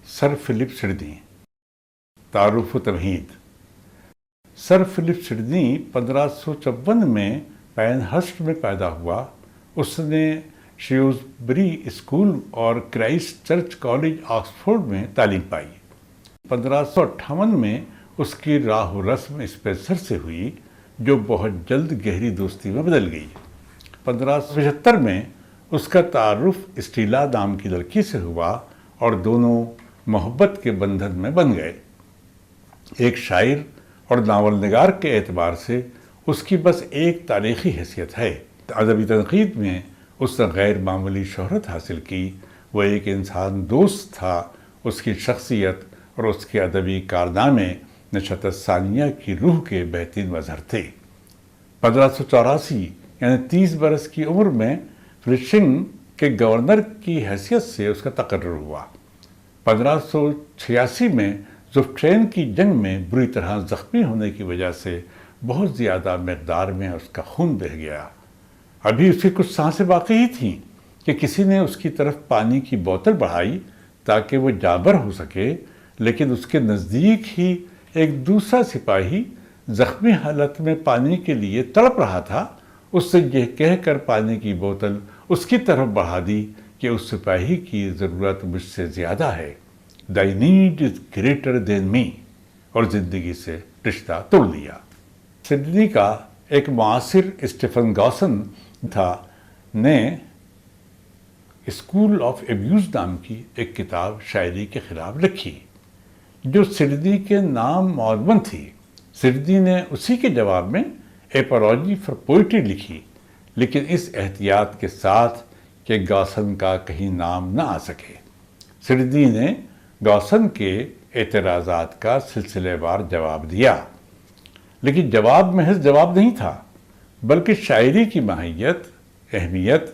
سر flip Sydney, تعارف و تمہید۔ سر فلپ سڈنی 1554 میں پین ہرسٹ میں پیدا ہوا۔ اس نے شیوزبری اسکول اور کرائسٹ چرچ کالج آکسفورڈ میں تعلیم پائی۔ 1558 میں اس کی راہ و رسم اسپینسر سے ہوئی، جو بہت جلد گہری دوستی میں بدل گئی۔ 1575 میں اس کا تعارف اسٹیلا نام کی لڑکی سے ہوا اور دونوں محبت کے بندھن میں بن گئے۔ ایک شاعر اور ناول نگار کے اعتبار سے اس کی بس ایک تاریخی حیثیت ہے۔ ادبی تنقید میں اس نے غیر معمولی شہرت حاصل کی۔ وہ ایک انسان دوست تھا۔ اس کی شخصیت اور اس کے ادبی کارنامے نشأت ثانیہ کی روح کے بہترین مظہر تھے۔ 1584 یعنی 30 برس کی عمر میں فلیشنگ کے گورنر کی حیثیت سے اس کا تقرر ہوا۔ 1586 میں زفٹرین کی جنگ میں بری طرح زخمی ہونے کی وجہ سے بہت زیادہ مقدار میں اس کا خون بہہ گیا۔ ابھی اس کی کچھ سانسیں باقی ہی تھیں کہ کسی نے اس کی طرف پانی کی بوتل بڑھائی تاکہ وہ جابر ہو سکے، لیکن اس کے نزدیک ہی ایک دوسرا سپاہی زخمی حالت میں پانی کے لیے تڑپ رہا تھا۔ اس سے یہ کہہ کر پانی کی بوتل اس کی طرف بڑھا دی کہ اس سپاہی کی ضرورت مجھ سے زیادہ ہے۔ Thy need is greater than me، اور زندگی سے رشتہ توڑ لیا۔ سڈنی کا ایک معاصر اسٹیفن گاسن تھا نے اسکول آف ایبیوز نام کی ایک کتاب شاعری کے خلاف لکھی، جو سڈنی کے نام معتمد تھی۔ سڈنی نے اسی کے جواب میں ایپولوجی فار پوئٹری لکھی، لیکن اس احتیاط کے ساتھ کہ گاسن کا کہیں نام نہ آ سکے۔ سڈنی نے گاسن کے اعتراضات کا سلسلے وار جواب دیا، لیکن جواب محض جواب نہیں تھا، بلکہ شاعری کی ماہیت، اہمیت،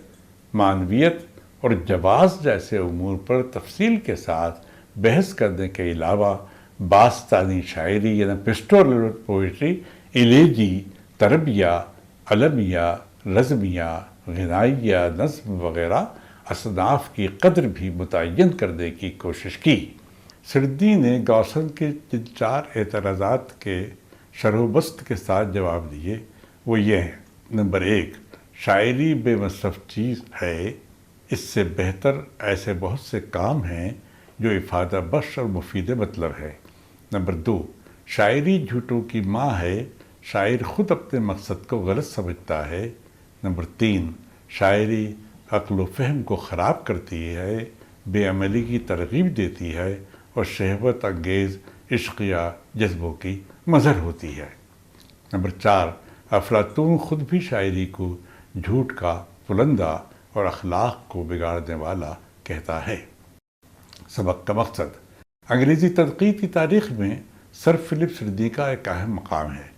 معنویت اور جواز جیسے امور پر تفصیل کے ساتھ بحث کرنے کے علاوہ باستانی شاعری یعنی پیسٹورل پوئٹری، ایلیجی، تربیہ، علمیہ، رزمیہ، غنائیہ، نظم وغیرہ اصناف کی قدر بھی متعین کرنے کی کوشش کی۔ سڈنی نے گاسن کے جن 4 اعتراضات کے شرح و بسط کے ساتھ جواب دیے وہ یہ ہیں۔ نمبر 1، شاعری بے مصرف چیز ہے، اس سے بہتر ایسے بہت سے کام ہیں جو افادہ بخش اور مفید مطلب ہے۔ نمبر 2، شاعری جھوٹوں کی ماں ہے، شاعر خود اپنے مقصد کو غلط سمجھتا ہے۔ نمبر 3، شاعری عقل و فہم کو خراب کرتی ہے، بے عملی کی ترغیب دیتی ہے اور شہوت انگیز عشقیہ جذبوں کی مظہر ہوتی ہے۔ نمبر 4، افلاطون خود بھی شاعری کو جھوٹ کا پلندہ اور اخلاق کو بگاڑنے والا کہتا ہے۔ سبق کا مقصد۔ انگریزی تنقید کی تاریخ میں سر فلپ سڈنی کا ایک اہم مقام ہے۔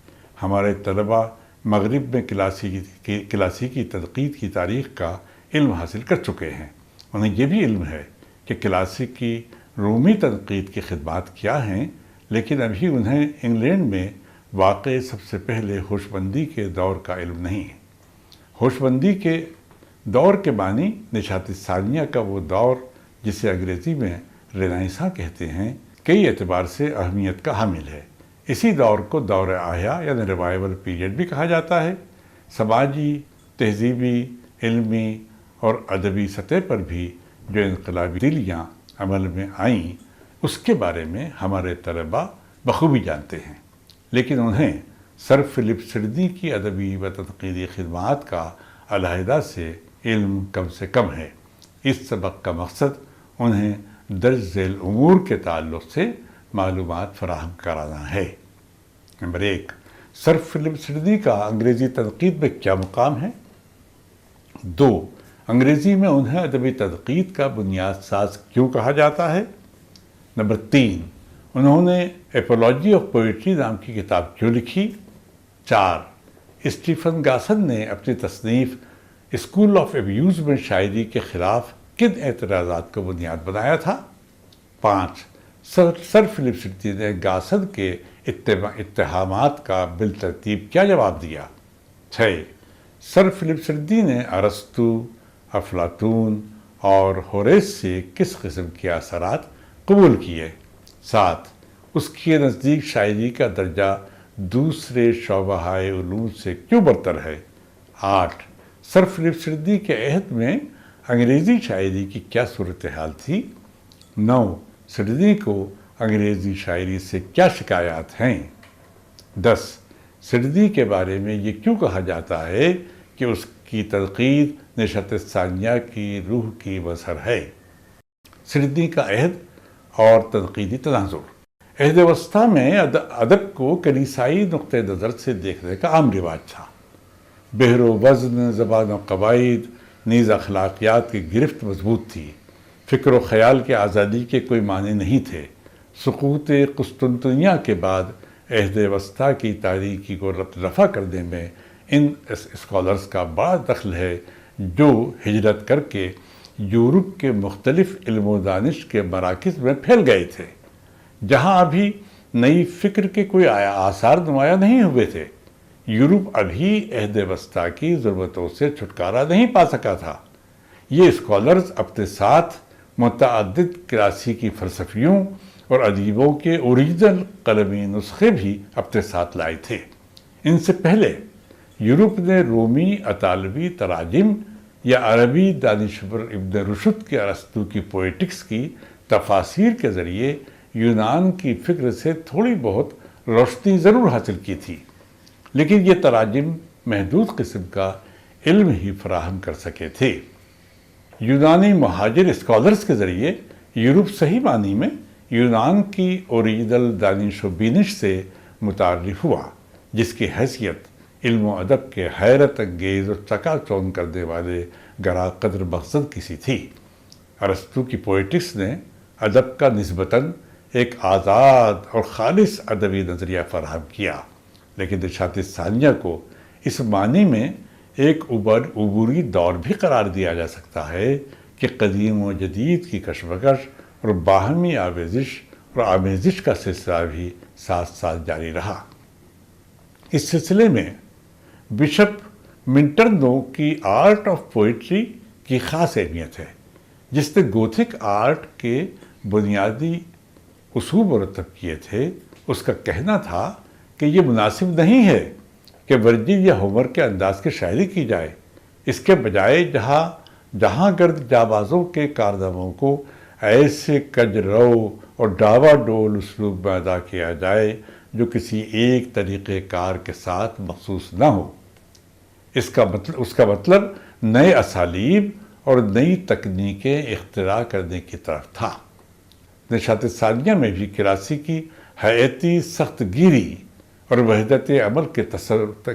ہمارے طلباء مغرب میں کلاسیکی تنقید کی تاریخ کا علم حاصل کر چکے ہیں۔ انہیں یہ بھی علم ہے کہ کلاسیکی رومی تنقید کی خدمات کیا ہیں، لیکن ابھی انہیں انگلینڈ میں واقع سب سے پہلے ہوش مندی کے دور کا علم نہیں ہے۔ ہوش مندی کے دور کے معنی نشأت ثانیہ کا وہ دور جسے انگریزی میں رینائساں کہتے ہیں، کئی اعتبار سے اہمیت کا حامل ہے۔ اسی دور کو دور احیا یعنی ریوائول پیریڈ بھی کہا جاتا ہے۔ سماجی، تہذیبی، علمی اور ادبی سطح پر بھی جو انقلابی تبدیلیاں عمل میں آئیں، اس کے بارے میں ہمارے طلباء بخوبی جانتے ہیں، لیکن انہیں سر فلپ سڈنی کی ادبی و تنقیدی خدمات کا علیحدہ سے علم کم سے کم ہے۔ اس سبق کا مقصد انہیں درج ذیل امور کے تعلق سے معلومات فراہم کرانا ہے۔ نمبر 1، سر فلپ سڈنی کا انگریزی تنقید میں کیا مقام ہے؟ 2، انگریزی میں انہیں ادبی تنقید کا بنیاد ساز کیوں کہا جاتا ہے؟ نمبر 3، انہوں نے ایپولوجی آف پوئٹری نام کی کتاب کیوں لکھی؟ 4، اسٹیفن گاسن نے اپنی تصنیف اسکول آف ایبیوز میں شاعری کے خلاف کن اعتراضات کو بنیاد بنایا تھا؟ 5، سر فلپ سڈنی نے گاسن کے اتہامات کا بالترتیب کیا جواب دیا؟ 6، سر فلپ سڈنی نے ارسطو، افلاطون اور ہوریس سے کس قسم کے اثرات قبول کیے۔ 7 اس کے نزدیک شاعری کا درجہ دوسرے شعبہ علوم سے کیوں برتر ہے؟ 8 سر فلپ سردی کے عہد میں انگریزی شاعری کی کیا صورتحال تھی؟ 9 سردی کو انگریزی شاعری سے کیا شکایات ہیں؟ 10 سردی کے بارے میں یہ کیوں کہا جاتا ہے کہ اس کی تنقید نشاط ثانیہ کی روح کی مظہر ہے؟ سردی کا عہد اور تنقیدی تناظر۔ عہد وسطیٰ میں ادب کو کلیسائی نقطہ نظر سے دیکھنے کا عام رواج تھا۔ بحر و وزن، زبان و قواعد، نیز اخلاقیات کی گرفت مضبوط تھی۔ فکر و خیال کے آزادی کے کوئی معنی نہیں تھے۔ سقوط قسطنطنیہ کے بعد عہد وسطیٰ کی تاریکی کو رفع کرنے میں ان اسکالرز کا بڑا دخل ہے جو ہجرت کر کے یورپ کے مختلف علم و دانش کے مراکز میں پھیل گئے تھے، جہاں ابھی نئی فکر کے کوئی آثار نمایاں نہیں ہوئے تھے۔ یورپ ابھی عہد وسطیٰ کی ضرورتوں سے چھٹکارا نہیں پا سکا تھا۔ یہ اسکالرز اپنے ساتھ متعدد کلاسیکی فلسفیوں اور ادیبوں کے اوریجنل قلمی نسخے بھی اپنے ساتھ لائے تھے۔ ان سے پہلے یورپ نے رومی اطالوی تراجم یا عربی دانشور ابن رشد کے ارسطو کی پوئٹکس کی تفاسیر کے ذریعے یونان کی فکر سے تھوڑی بہت روشنی ضرور حاصل کی تھی، لیکن یہ تراجم محدود قسم کا علم ہی فراہم کر سکے تھے۔ یونانی مہاجر اسکالرز کے ذریعے یورپ صحیح معنی میں یونان کی اوریجنل دانش و بینش سے متعارف ہوا، جس کی حیثیت علم و ادب کے حیرت انگیز اور چکا چوند کرنے والے گراں قدر مقصد کی سی تھی۔ ارسطو کی پوئٹکس نے ادب کا نسبتاً ایک آزاد اور خالص ادبی نظریہ فراہم کیا، لیکن نشاط ثانیہ کو اس معنی میں ایک عبوری دور بھی قرار دیا جا سکتا ہے کہ قدیم و جدید کی کشمکش اور باہمی آمیزش کا سلسلہ بھی ساتھ ساتھ جاری رہا۔ اس سلسلے میں بشپ منٹرنو کی آرٹ آف پوئٹری کی خاص اہمیت ہے، جس نے گوتھک آرٹ کے بنیادی اصول مرتب کیے تھے۔ اس کا کہنا تھا کہ یہ مناسب نہیں ہے کہ ورجل یا ہومر کے انداز کی شاعری کی جائے، اس کے بجائے جہاں گرد جابازوں کے کارناموں کو ایسے کج رو اور ڈاوا ڈول اسلوب میں ادا کیا جائے جو کسی ایک طریقہ کار کے ساتھ مخصوص نہ ہو۔ اس کا مطلب نئے اسالیب اور نئی تکنیکیں اختراع کرنے کی طرف تھا۔ نشاط ثانیہ میں بھی کلاسیکی حیاتی سخت گیری اور وحدت عمل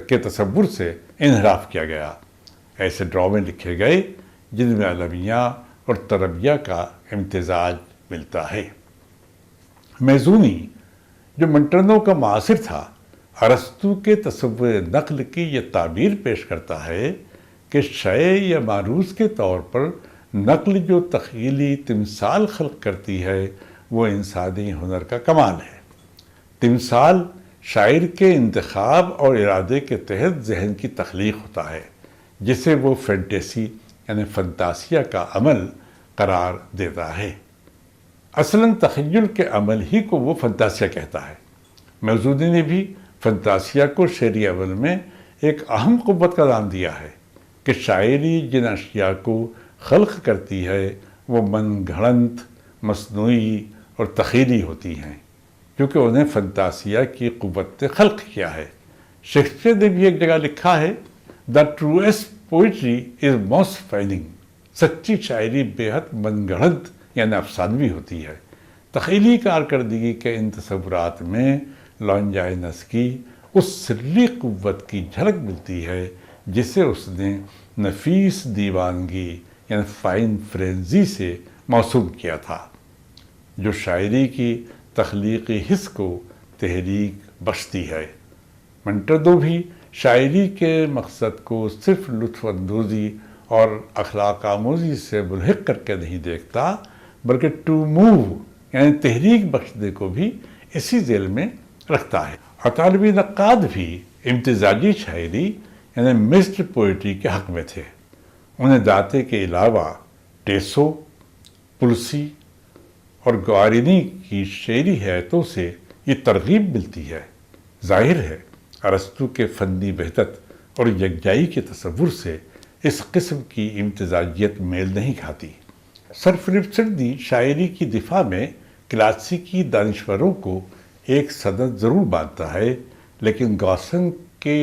کے تصور سے انحراف کیا گیا۔ ایسے ڈرامے لکھے گئے جن میں المیہ اور طربیہ کا امتزاج ملتا ہے۔ میزونی، جو منٹرنو کا معاصر تھا، ارسطو کے تصور نقل کی یہ تعبیر پیش کرتا ہے کہ شے یا معروض کے طور پر نقل جو تخیلی تمثال خلق کرتی ہے وہ انسانی ہنر کا کمال ہے۔ تمثال شاعر کے انتخاب اور ارادے کے تحت ذہن کی تخلیق ہوتا ہے، جسے وہ فینٹیسی یعنی فنتاسیہ کا عمل قرار دیتا ہے۔ اصلاً تخیل کے عمل ہی کو وہ فنتاسیہ کہتا ہے۔ میزونی نے بھی فنتاسیہ کو شعری عمل میں ایک اہم قوت کا نام دیا ہے کہ شاعری جن اشیاء کو خلق کرتی ہے وہ من گھڑنت، مصنوعی اور تخیلی ہوتی ہیں، کیونکہ انہیں فنتاسیہ کی قوت نے خلق کیا ہے۔ شیکسپیئر نے بھی ایک جگہ لکھا ہے "The truest poetry is most failing"، سچی شاعری بے حد من گھڑنت یعنی افسانوی ہوتی ہے۔ تخیلی کارکردگی کے ان تصورات میں لانجائنس کی اس سری قوت کی جھلک ملتی ہے جسے اس نے نفیس دیوانگی یعنی فائن فرینزی سے موسوم کیا تھا، جو شاعری کی تخلیقی حس کو تحریک بخشتی ہے۔ منٹرنو بھی شاعری کے مقصد کو صرف لطف اندوزی اور اخلاق آموزی سے ملحق کر کے نہیں دیکھتا، بلکہ ٹو موو یعنی تحریک بخشنے کو بھی اسی ذیل میں رکھتا ہے۔ اطالوی نقاد بھی امتزاجی شاعری یعنی مکسڈ پوئٹری کے حق میں تھے۔ انہیں داتے کے علاوہ ٹیسو، پلسی اور گوارینی کی شعری حیاتوں سے یہ ترغیب ملتی ہے۔ ظاہر ہے ارسطو کے فنی وحدت اور یکجائی کے تصور سے اس قسم کی امتزاجیت میل نہیں کھاتی۔ سر فلپ سڈنی شاعری کی دفاع میں کلاسیکی دانشوروں کو ایک سند ضرور مانتا ہے، لیکن گاسن کے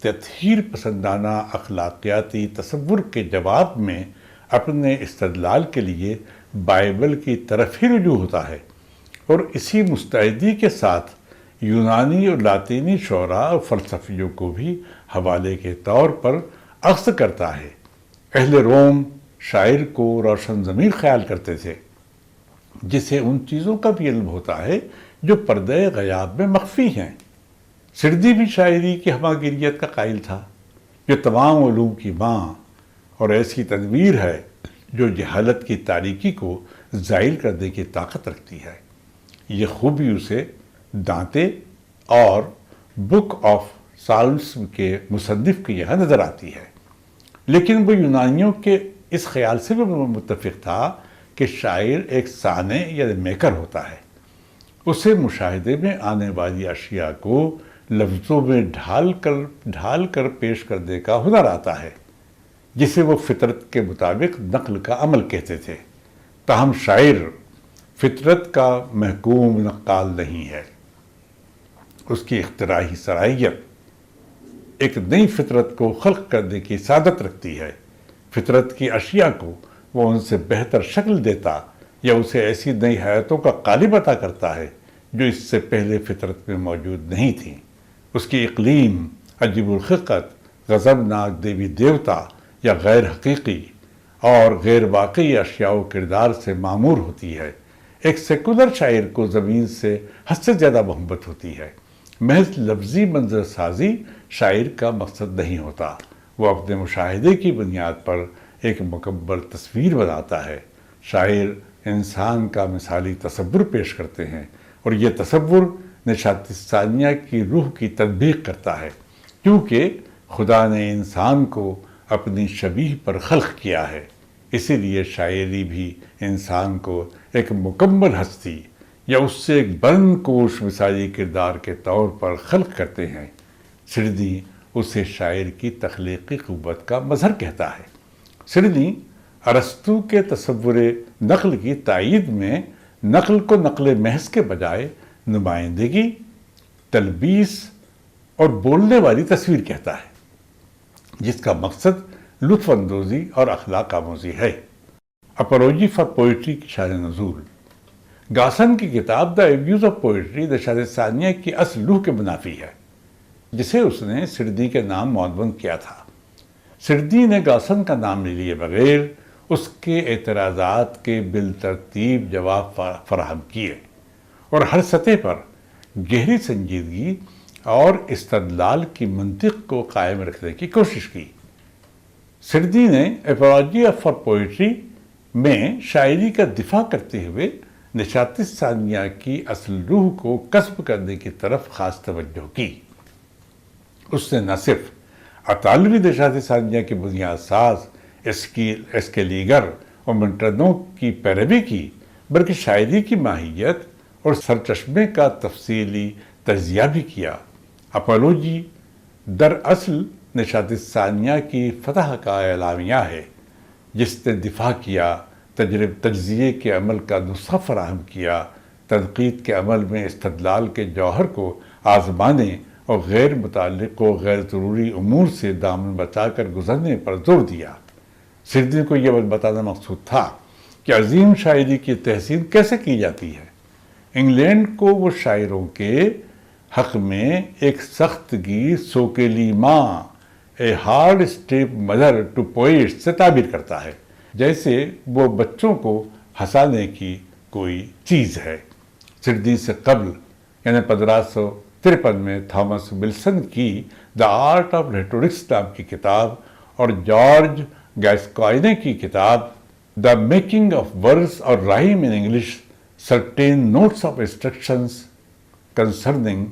تطہیر پسندانہ اخلاقیاتی تصور کے جواب میں اپنے استدلال کے لیے بائبل کی طرف ہی رجوع ہوتا ہے، اور اسی مستعدی کے ساتھ یونانی اور لاطینی شعراء اور فلسفیوں کو بھی حوالے کے طور پر اخذ کرتا ہے۔ اہل روم شاعر کو روشن ضمیر خیال کرتے تھے، جسے ان چیزوں کا بھی علم ہوتا ہے جو پردہ غیاب میں مخفی ہیں۔ سردی بھی شاعری کی ہماگیریت کا قائل تھا، جو تمام علوم کی ماں اور ایسی تدبیر ہے جو جہالت کی تاریکی کو زائل کرنے کی طاقت رکھتی ہے۔ یہ خوبی اسے دانتے اور بک آف سالمز کے مصنف کے یہاں نظر آتی ہے، لیکن وہ یونانیوں کے اس خیال سے بھی متفق تھا کہ شاعر ایک صانع یا میکر ہوتا ہے۔ اسے مشاہدے میں آنے والی اشیاء کو لفظوں میں ڈھال کر پیش کرنے کا ہنر آتا ہے، جسے وہ فطرت کے مطابق نقل کا عمل کہتے تھے۔ تاہم شاعر فطرت کا محکوم نقال نہیں ہے۔ اس کی اختراعی صلاحیت ایک نئی فطرت کو خلق کرنے کی سعادت رکھتی ہے۔ فطرت کی اشیاء کو وہ ان سے بہتر شکل دیتا یا اسے ایسی نئی حیاتوں کا قالب عطا کرتا ہے جو اس سے پہلے فطرت میں موجود نہیں تھیں۔ اس کی اقلیم عجیب الخلقت، غضبناک دیوی دیوتا یا غیر حقیقی اور غیر واقعی اشیاء و کردار سے معمور ہوتی ہے۔ ایک سیکولر شاعر کو زمین سے حد سے زیادہ محبت ہوتی ہے۔ محض لفظی منظر سازی شاعر کا مقصد نہیں ہوتا، وہ اپنے مشاہدے کی بنیاد پر ایک مکمل تصویر بناتا ہے۔ شاعر انسان کا مثالی تصور پیش کرتے ہیں، اور یہ تصور نشاط ثانیہ کی روح کی تطبیق کرتا ہے، کیونکہ خدا نے انسان کو اپنی شبیہ پر خلق کیا ہے۔ اسی لیے شاعری بھی انسان کو ایک مکمل ہستی یا اس سے ایک بلند کوش مثالی کردار کے طور پر خلق کرتے ہیں۔ سردی اسے شاعر کی تخلیقی قوت کا مظہر کہتا ہے۔ سردی ارسطو کے تصور نقل کی تائید میں نقل کو نقل محض کے بجائے نمائندگی، تلبیس اور بولنے والی تصویر کہتا ہے، جس کا مقصد لطف اندوزی اور اخلاق آموزی ہے۔ اپولوجی فار پوئٹری کی شان نزول۔ گاسن کی کتاب دا ایبیوز آف پوئٹری نشاط ثانیہ کی اصل روح کے منافی ہے، جسے اس نے سردی کے نام معتمد کیا تھا۔ سردی نے گاسن کا نام لیے بغیر اس کے اعتراضات کے بالترتیب جواب فراہم کیے، اور ہر سطح پر گہری سنجیدگی اور استدلال کی منطق کو قائم رکھنے کی کوشش کی۔ سردی نے اپولوجی فار پوئٹری میں شاعری کا دفاع کرتے ہوئے نشاط ثانیہ کی اصل روح کو کسب کرنے کی طرف خاص توجہ کی۔ اس نے نہ صرف اطالوی نشاط ثانیہ کے بنیاد ساز اسکیلیگر اور منٹرنو کی پیروی کی، بلکہ شاعری کی ماہیت اور سرچشمے کا تفصیلی تجزیہ بھی کیا۔ اپولوجی دراصل نشاط ثانیہ کی فتح کا اعلامیہ ہے، جس نے دفاع کیا، تجزیے کے عمل کا نسخہ فراہم کیا، تنقید کے عمل میں استدلال کے جوہر کو آزمانے اور غیر متعلق و غیر ضروری امور سے دامن بچا کر گزرنے پر زور دیا۔ سردی کو یہ بتانا مقصود تھا کہ عظیم شاعری کی تحسین کیسے کی جاتی ہے۔ انگلینڈ کو وہ شاعروں کے حق میں ایک سخت گیر سوکیلی ماں، a hard stepmother to poets سے تعبیر کرتا ہے، جیسے وہ بچوں کو ہنسانے کی کوئی چیز ہے۔ سردی سے قبل یعنی 1553 میں تھامس ولسن کی دا آرٹ آف ریٹورکس نام کی کتاب اور جارج گاسکوائنے کی کتاب دا میکنگ آف ورڈز اور rhyme in English certain notes of instructions concerning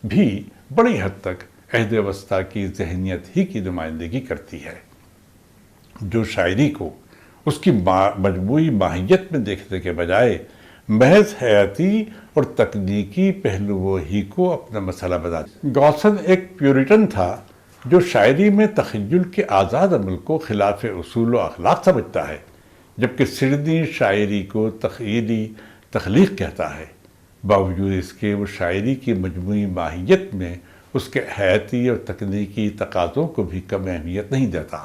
بھی بڑی حد تک عہد وسطیٰ کی ذہنیت ہی کی نمائندگی کرتی ہے، جو شاعری کو اس کی مجموعی ماہیت میں دیکھنے کے بجائے محض حیاتی اور تکنیکی پہلوؤں ہی کو اپنا مسئلہ بنا دیا۔ گوسن ایک پیورٹن تھا جو شاعری میں تخیل کے آزاد عمل کو خلاف اصول و اخلاق سمجھتا ہے، جبکہ سردی شاعری کو تخیلی تخلیق کہتا ہے۔ باوجود اس کے وہ شاعری کی مجموعی ماہیت میں اس کے حیاتی اور تکنیکی تقاضوں کو بھی کم اہمیت نہیں دیتا۔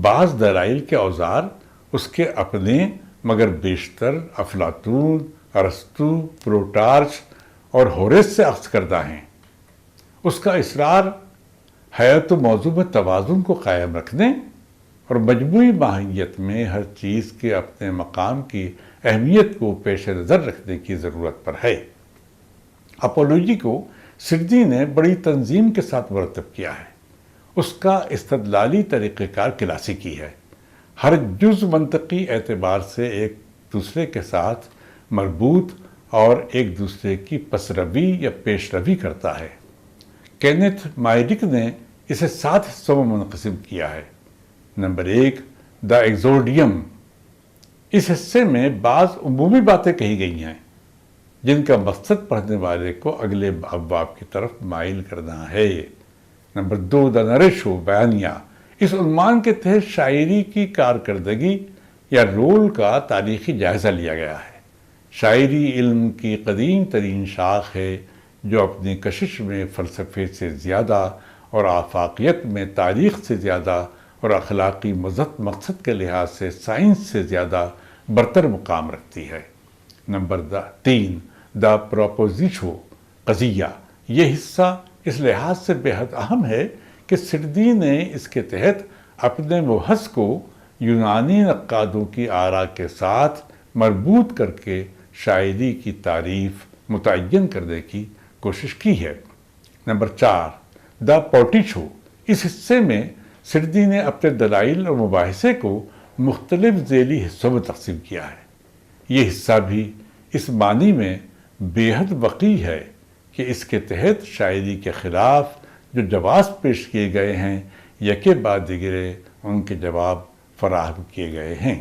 بعض دلائل کے اوزار اس کے اپنے مگر بیشتر افلاطون، ارسطو، پلوٹارچ اور ہوریس سے اخذ کردہ ہیں۔ اس کا اصرار حیات و موضوع میں توازن کو قائم رکھنے اور مجموعی ماہیت میں ہر چیز کے اپنے مقام کی اہمیت کو پیش نظر رکھنے کی ضرورت پر ہے۔ اپولوجی کو سردی نے بڑی تنظیم کے ساتھ مرتب کیا ہے۔ اس کا استدلالی طریقہ کار کلاسیکی ہے۔ ہر جز منطقی اعتبار سے ایک دوسرے کے ساتھ مربوط اور ایک دوسرے کی پسروی یا پیش روی کرتا ہے۔ کینتھ مائرک نے اسے 7 حصوں میں منقسم کیا ہے۔ نمبر 1، دا ایگزورڈیم۔ اس حصے میں بعض عمومی باتیں کہی گئی ہیں جن کا مقصد پڑھنے والے کو اگلے ابواب کی طرف مائل کرنا ہے۔ نمبر 2، دا نریشو، بیانیہ۔ اس عنوان کے تحت شاعری کی کارکردگی یا رول کا تاریخی جائزہ لیا گیا ہے۔ شاعری علم کی قدیم ترین شاخ ہے جو اپنی کشش میں فلسفے سے زیادہ اور آفاقیت میں تاریخ سے زیادہ اور اخلاقی مقصد کے لحاظ سے سائنس سے زیادہ برتر مقام رکھتی ہے۔ نمبر 3، دا پروپوزیشو، قضیہ۔ یہ حصہ اس لحاظ سے بے حد اہم ہے کہ سردی نے اس کے تحت اپنے مبحث کو یونانی نقادوں کی آراء کے ساتھ مربوط کر کے شاعری کی تعریف متعین کرنے کی کوشش کی ہے۔ نمبر 4، دا پورٹیچو۔ اس حصے میں سردی نے اپنے دلائل اور مباحثے کو مختلف ذیلی حصوں میں تقسیم کیا ہے۔ یہ حصہ بھی اس معنی میں بے حد وقیع ہے کہ اس کے تحت شاعری کے خلاف جو جواز پیش کیے گئے ہیں یکے بعد دیگرے ان کے جواب فراہم کیے گئے ہیں۔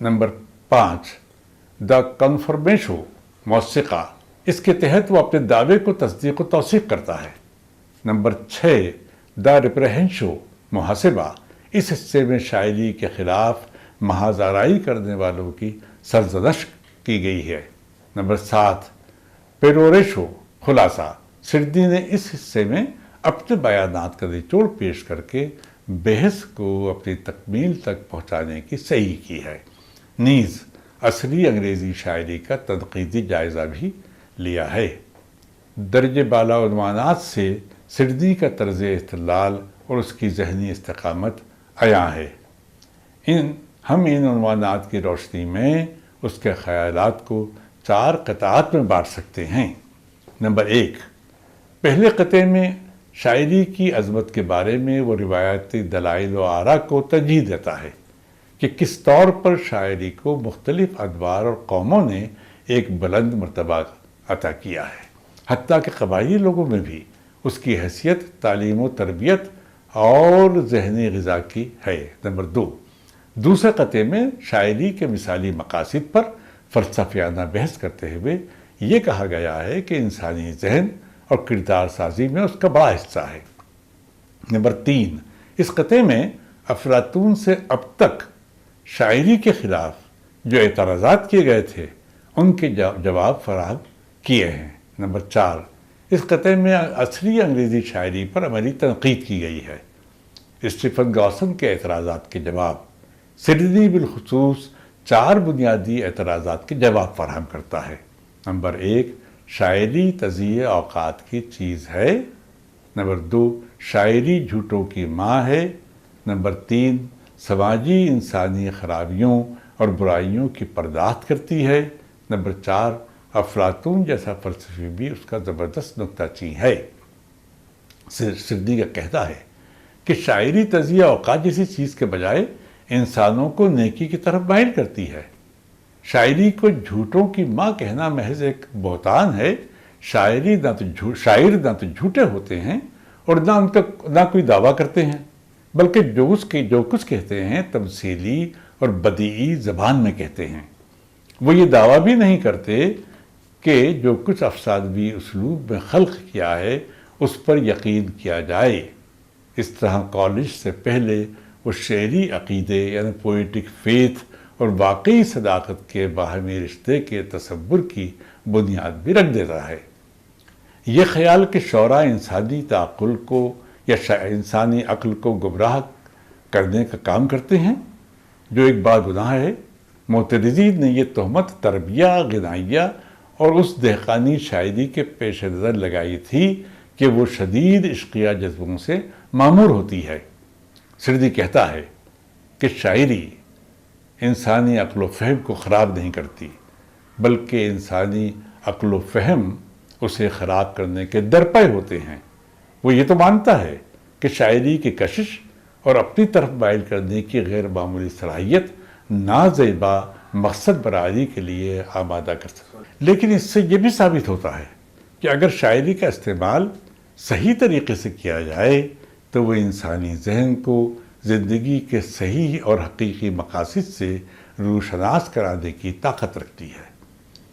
نمبر 5، دا کنفرمیشو، موسیقہ۔ اس کے تحت وہ اپنے دعوے کو تصدیق و توثیق کرتا ہے۔ نمبر 6، دا ریپریہنشو، محاسبہ۔ اس حصے میں شاعری کے خلاف محاذ آرائی کرنے والوں کی سرزنش کی گئی ہے۔ نمبر 7، پیروریشو، خلاصہ۔ سردی نے اس حصے میں اپنے بیانات کا نچوڑ پیش کر کے بحث کو اپنی تکمیل تک پہنچانے کی صحیح کی ہے۔ نیز عصری انگریزی شاعری کا تنقیدی جائزہ بھی لیا ہے۔ درجہ بالا عنوانات سے سردی کا طرز استدلال اور اس کی ذہنی استقامت عیاں ہے۔ ہم ان عنوانات کی روشنی میں اس کے خیالات کو 4 قطعات میں بانٹ سکتے ہیں۔ نمبر 1، پہلے قطعے میں شاعری کی عظمت کے بارے میں وہ روایتی دلائل و آراء کو ترجیح دیتا ہے کہ کس طور پر شاعری کو مختلف ادوار اور قوموں نے ایک بلند مرتبہ عطا کیا ہے، حتیٰ کہ قبائلی لوگوں میں بھی اس کی حیثیت تعلیم و تربیت اور ذہنی غذا کی ہے۔ نمبر 2، دوسرے قطعے میں شاعری کے مثالی مقاصد پر فلسفیانہ بحث کرتے ہوئے یہ کہا گیا ہے کہ انسانی ذہن اور کردار سازی میں اس کا بڑا حصہ ہے۔ نمبر 3، اس قطعے میں افلاطون سے اب تک شاعری کے خلاف جو اعتراضات کیے گئے تھے ان کے جواب فراہم کیے ہیں۔ نمبر 4، اس قطعے میں عصری انگریزی شاعری پر عملی تنقید کی گئی ہے۔ اسٹیفن گوسن کے اعتراضات کے جواب۔ سردی بالخصوص 4 بنیادی اعتراضات کے جواب فراہم کرتا ہے۔ نمبر 1، شاعری تضییع اوقات کی چیز ہے۔ نمبر 2، شاعری جھوٹوں کی ماں ہے۔ نمبر 3، سماجی انسانی خرابیوں اور برائیوں کی پرداخت کرتی ہے۔ نمبر 4، افلاطون جیسا فلسفی بھی اس کا زبردست نکتہ چین ہے۔ سردی کا کہنا ہے کہ شاعری تضییع اوقات جیسی چیز کے بجائے انسانوں کو نیکی کی طرف مائل کرتی ہے۔ شاعری کو جھوٹوں کی ماں کہنا محض ایک بہتان ہے۔ شاعر نہ تو جھوٹے ہوتے ہیں اور نہ کوئی دعویٰ کرتے ہیں، بلکہ جو کچھ کہتے ہیں تمثیلی اور بدیعی زبان میں کہتے ہیں۔ وہ یہ دعویٰ بھی نہیں کرتے کہ جو کچھ افسانوی اسلوب میں خلق کیا ہے اس پر یقین کیا جائے۔ اس طرح کالج سے پہلے وہ شعری عقیدے یعنی پوئٹک فیتھ اور واقعی صداقت کے باہمی رشتے کے تصور کی بنیاد بھی رکھ دیتا ہے۔ یہ خیال کہ شعراء انسانی تعقل کو یا انسانی عقل کو گمراہ کرنے کا کام کرتے ہیں، جو ایک بڑا گناہ ہے۔ معترضین نے یہ تہمت تربیہ، غنائیہ اور اس دہقانی شاعری کے پیش نظر لگائی تھی کہ وہ شدید عشقیہ جذبوں سے معمور ہوتی ہے۔ سردی کہتا ہے کہ شاعری انسانی عقل و فہم کو خراب نہیں کرتی، بلکہ انسانی عقل و فہم اسے خراب کرنے کے درپے ہوتے ہیں۔ وہ یہ تو مانتا ہے کہ شاعری کی کشش اور اپنی طرف مائل کرنے کی غیر معمولی صلاحیت نازیبا مقصد برآری کے لیے آمادہ کر سکتا ہے، لیکن اس سے یہ بھی ثابت ہوتا ہے کہ اگر شاعری کا استعمال صحیح طریقے سے کیا جائے تو وہ انسانی ذہن کو زندگی کے صحیح اور حقیقی مقاصد سے روشناس کرانے کی طاقت رکھتی ہے۔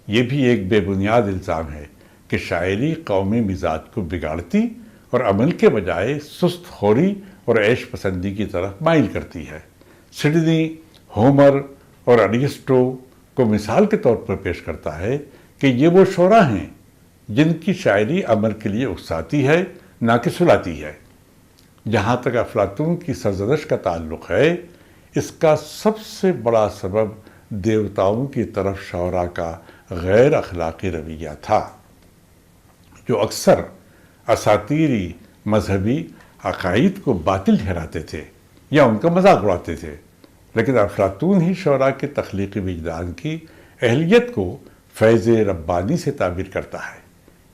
یہ بھی ایک بے بنیاد الزام ہے کہ شاعری قومی مزاج کو بگاڑتی اور عمل کے بجائے سست خوری اور عیش پسندی کی طرف مائل کرتی ہے۔ سڈنی ہومر اور ارسطو کو مثال کے طور پر پیش کرتا ہے کہ یہ وہ شعراء ہیں جن کی شاعری عمل کے لیے اکساتی ہے، نہ کہ سلاتی ہے۔ جہاں تک افلاطون کی سرزنش کا تعلق ہے، اس کا سب سے بڑا سبب دیوتاؤں کی طرف شعراء کا غیر اخلاقی رویہ تھا، جو اکثر اساطیری مذہبی عقائد کو باطل ٹھہراتے تھے یا ان کا مذاق اڑاتے تھے۔ لیکن افلاطون ہی شعراء کے تخلیقی وجدان کی اہلیت کو فیض ربانی سے تعبیر کرتا ہے،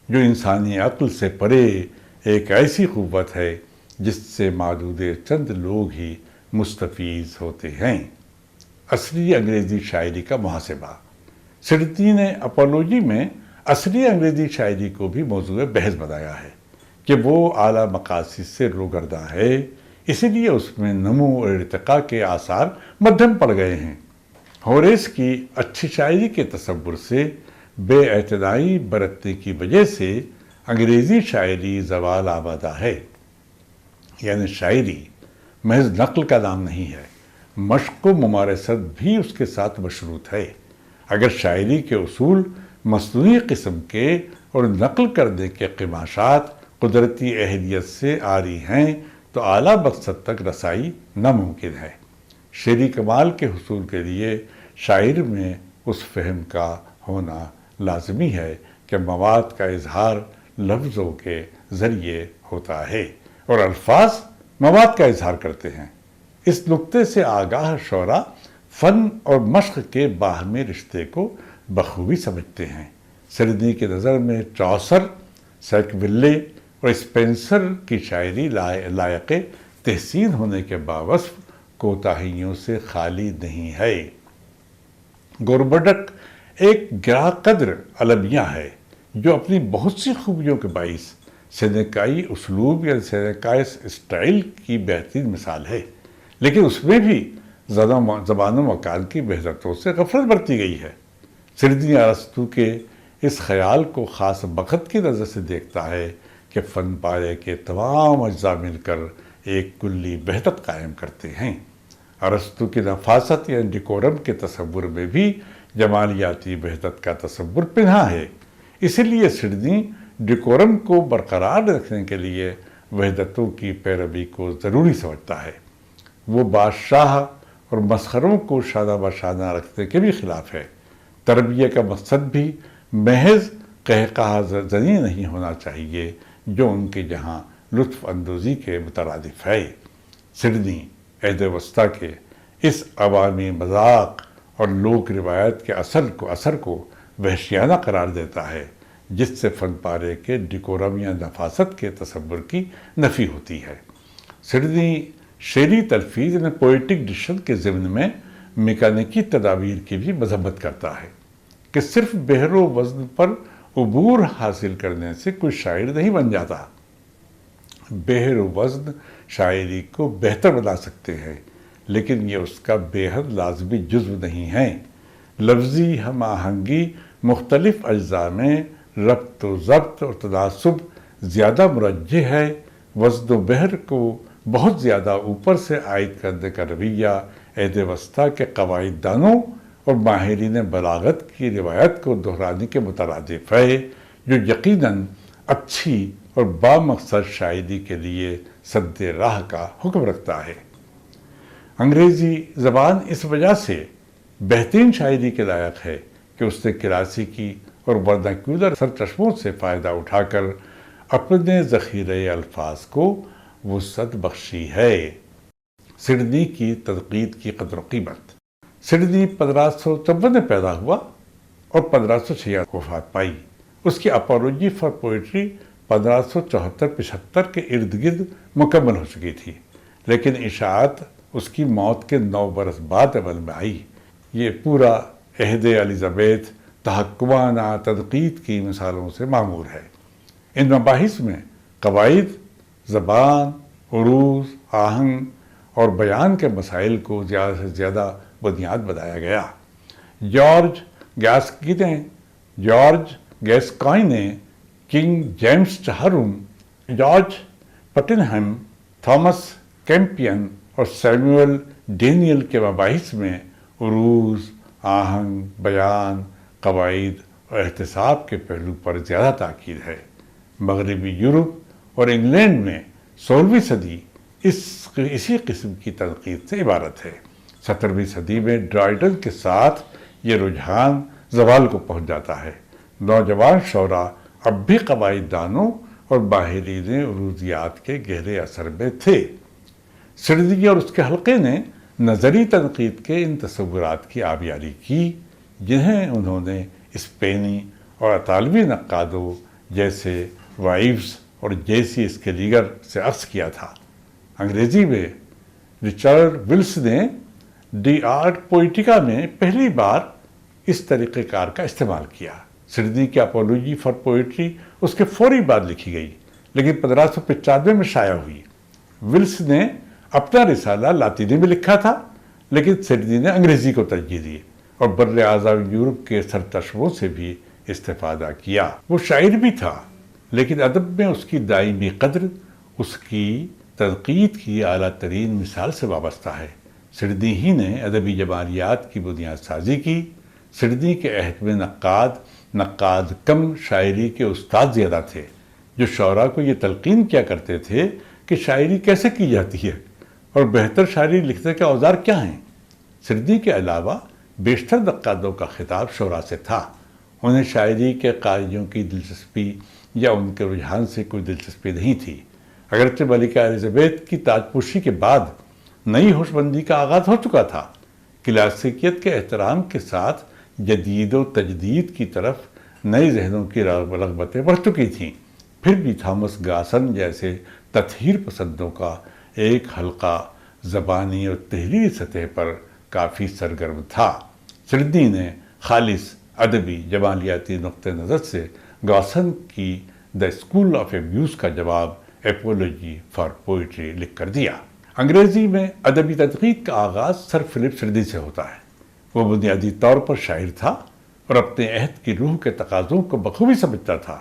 جو انسانی عقل سے پرے ایک ایسی قوت ہے جس سے معدود چند لوگ ہی مستفیض ہوتے ہیں۔ عصری انگریزی شاعری کا محاسبہ۔ سڈنی نے اپولوجی میں عصری انگریزی شاعری کو بھی موضوع بحث بنایا ہے کہ وہ اعلیٰ مقاصد سے روگرداں ہے، اسی لیے اس میں نمو اور ارتقاء کے آثار مدھم پڑ گئے ہیں۔ ہوریس کی اچھی شاعری کے تصور سے بے اعتنائی برتنے کی وجہ سے انگریزی شاعری زوال آبادہ ہے۔ یعنی شاعری محض نقل کا نام نہیں ہے، مشق و ممارست بھی اس کے ساتھ مشروط ہے۔ اگر شاعری کے اصول مصنوعی قسم کے اور نقل کرنے کے قماشات قدرتی اہلیت سے عاری ہیں تو اعلیٰ مقصد تک رسائی ناممکن ہے۔ شعری کمال کے حصول کے لیے شاعر میں اس فہم کا ہونا لازمی ہے کہ مواد کا اظہار لفظوں کے ذریعے ہوتا ہے اور الفاظ مواد کا اظہار کرتے ہیں۔ اس نقطے سے آگاہ شعراء فن اور مشق کے باہمی رشتے کو بخوبی سمجھتے ہیں۔ سڈنی کی نظر میں چوسر، سیکویلے اور اسپینسر کی شاعری لائق تحسین ہونے کے باوصف کوتاہیوں سے خالی نہیں ہے۔ گوربڈک ایک گراں قدر المیہ ہے جو اپنی بہت سی خوبیوں کے باعث سینیکائی اسلوب یا سینیکائی اسٹائل کی بہترین مثال ہے، لیکن اس میں بھی زبان و مکان کی بحثیتوں سے غفلت برتی گئی ہے۔ سڈنی ارسطو کے اس خیال کو خاص بخت کی نظر سے دیکھتا ہے کہ فن پارے کے تمام اجزاء مل کر ایک کلی وحدت قائم کرتے ہیں۔ ارسطو کی نفاست یا ڈیکورم کے تصور میں بھی جمالیاتی وحدت کا تصور پنہا ہے، اسی لیے سڈنی ڈیکورم کو برقرار رکھنے کے لیے وحدتوں کی پیروی کو ضروری سمجھتا ہے۔ وہ بادشاہ اور مسخروں کو شانہ بشانہ رکھنے کے بھی خلاف ہے۔ تربیہ کا مقصد بھی محض قہقہہ زنی نہیں ہونا چاہیے جو ان کے جہاں لطف اندوزی کے مترادف ہے۔ سڈنی عہد وسطیٰ کے اس عوامی مذاق اور لوک روایت کے اثر کو وحشیانہ قرار دیتا ہے، جس سے فن پارے کے ڈیکورم یا نفاست کے تصور کی نفی ہوتی ہے۔ سڈنی شعری تلفیظ یعنی پوئٹک ڈکشن کے ضمن میں میکانیکی تدابیر کی بھی مذمت کرتا ہے کہ صرف بحر و وزن پر عبور حاصل کرنے سے کوئی شاعر نہیں بن جاتا۔ بحر و وزن شاعری کو بہتر بنا سکتے ہیں، لیکن یہ اس کا بے حد لازمی جزو نہیں ہے۔ لفظی ہم آہنگی مختلف اجزاء میں ربط و ضبط اور تناسب زیادہ مرجح ہے، وزن و بحر کو بہت زیادہ اوپر سے عائد کرنے کا رویہ عہد وسطیٰ کے قواعد دانوں اور ماہرین بلاغت کی روایت کو دہرانے کے مترادف ہے، جو یقیناً اچھی اور بامقصد شاعری کے لیے سد راہ کا حکم رکھتا ہے۔ انگریزی زبان اس وجہ سے بہترین شاعری کے لائق ہے کہ اس نے کلاسیکی اور ورناکیولر سرچشموں سے فائدہ اٹھا کر اپنے ذخیرہ الفاظ کو وسعت بخشی ہے۔ سڈنی کی تنقید کی قدر و قیمت۔ سڈنی 1554 میں پیدا ہوا اور 1586 کو وفات پائی۔ اس کی اپولوجی فار پوئٹری 1574-75 کے ارد گرد مکمل ہو چکی تھی، لیکن اشاعت اس کی موت کے 9 برس بعد عمل میں آئی۔ یہ پورا عہد الزبیتھ تحکمانہ تنقید کی مثالوں سے معمور ہے۔ ان مباحث میں قواعد، زبان، عروض، آہنگ اور بیان کے مسائل کو زیادہ سے زیادہ بنیاد بنایا گیا۔ جارج گیسکوئن نے کنگ جیمز چہارم، جارج پٹنہم، تھامس کیمپین اور سیموئل ڈینیل کے مباحث میں عروض، آہنگ، بیان، قواعد اور احتساب کے پہلو پر زیادہ تاکید ہے۔ مغربی یورپ اور انگلینڈ میں 16ویں صدی اسی قسم کی تنقید سے عبارت ہے۔ 17ویں صدی میں ڈرائیڈن کے ساتھ یہ رجحان زوال کو پہنچ جاتا ہے۔ نوجوان شعراء اب بھی قواعد دانوں اور ماہرین عروضیات کے گہرے اثر میں تھے۔ سڈنی اور اس کے حلقے نے نظری تنقید کے ان تصورات کی آبیاری کی جنہیں انہوں نے اسپینی اور اطالوی نقادوں جیسے وائیوز اور جیسی اسکلیگر سے اخذ کیا تھا۔ انگریزی میں رچرڈ ویلس نے ڈی آرٹ پوئٹیکا میں پہلی بار اس طریقہ کار کا استعمال کیا۔ سڈنی کی اپولوجی فار پوئٹری اس کے فوری بعد لکھی گئی، لیکن 1595 میں شائع ہوئی۔ ویلس نے اپنا رسالہ لاطینی میں لکھا تھا، لیکن سڈنی نے انگریزی کو ترجیح دی اور بر اعظم یورپ کے سرچشموں سے بھی استفادہ کیا۔ وہ شاعر بھی تھا، لیکن ادب میں اس کی دائمی قدر اس کی تنقید کی اعلیٰ ترین مثال سے وابستہ ہے۔ سڈنی ہی نے ادبی جمالیات کی بنیاد سازی کی۔ سڈنی کے عہد میں نقاد کم شاعری کے استاد زیادہ تھے، جو شعراء کو یہ تلقین کیا کرتے تھے کہ شاعری کیسے کی جاتی ہے اور بہتر شاعری لکھنے کے اوزار کیا ہیں۔ سڈنی کے علاوہ بیشتر نقادوں کا خطاب شعراء سے تھا۔ انہیں شاعری کے قاریوں کی دلچسپی یا ان کے رجحان سے کوئی دلچسپی نہیں تھی۔ اگرچہ ملکہ الزبیتھ کی تاجپوشی کے بعد نئی ہوشمندی کا آغاز ہو چکا تھا، کلاسیکیت کے احترام کے ساتھ جدید و تجدید کی طرف نئے ذہنوں کی رغبتیں بڑھ چکی تھیں، پھر بھی تھامس گاسن جیسے تطہیر پسندوں کا ایک حلقہ زبانی اور تحریری سطح پر کافی سرگرم تھا۔ سڈنی نے خالص ادبی جمالیاتی نقطہ نظر سے گاسن کی دا اسکول آف ابیوز کا جواب اپولوجی فار پوئٹری لکھ کر دیا۔ انگریزی میں ادبی تنقید کا آغاز سر فلپ سڈنی سے ہوتا ہے۔ وہ بنیادی طور پر شاعر تھا اور اپنے عہد کی روح کے تقاضوں کو بخوبی سمجھتا تھا۔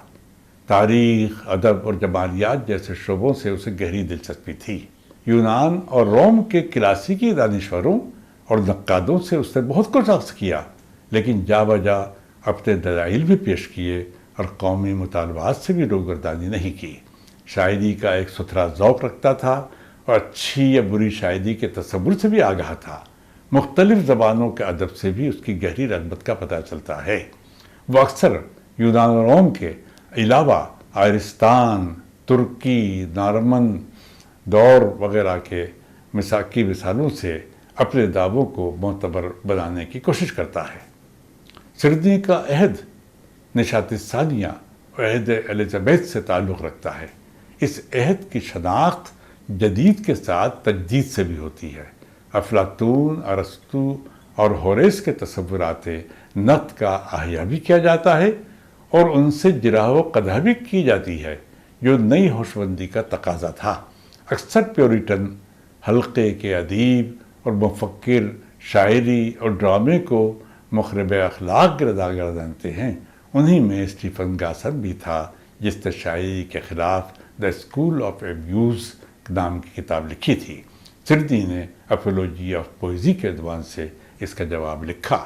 تاریخ، ادب اور جمالیات جیسے شعبوں سے اسے گہری دلچسپی تھی۔ یونان اور روم کے کلاسیکی دانشوروں اور نقادوں سے اس نے بہت کچھ اخذ کیا، لیکن جا بجا اپنے دلائل بھی پیش کیے اور قومی مطالبات سے بھی روگردانی نہیں کی۔ شاعری کا ایک ستھرا ذوق رکھتا تھا اور اچھی یا بری شاعری کے تصور سے بھی آگاہ تھا۔ مختلف زبانوں کے ادب سے بھی اس کی گہری رغبت کا پتہ چلتا ہے۔ وہ اکثر یونان اور روم کے علاوہ آئرستان، ترکی، نارمن دور وغیرہ کے مساقی مثالوں سے اپنے دعووں کو معتبر بنانے کی کوشش کرتا ہے۔ سڈنی کا عہد نشاط ثانیہ اور عہد الزبیتھ سے تعلق رکھتا ہے۔ اس عہد کی شناخت جدید کے ساتھ تجدید سے بھی ہوتی ہے۔ افلاطون، ارسطو اور ہوریس کے تصورات نقد کا احیا بھی کیا جاتا ہے اور ان سے جرح و قدح بھی کی جاتی ہے، جو نئی ہوشمندی کا تقاضا تھا۔ اکثر پیوریٹن حلقے کے ادیب اور مفکر شاعری اور ڈرامے کو مخرب اخلاق گردانتے ہیں، انہی میں اسٹیفن گاسر بھی تھا جس نے شاعری کے خلاف دا اسکول آف ایبیوز نام کی کتاب لکھی تھی۔ سردی نے اپولوجی آف پوئزی کے عنوان سے اس کا جواب لکھا۔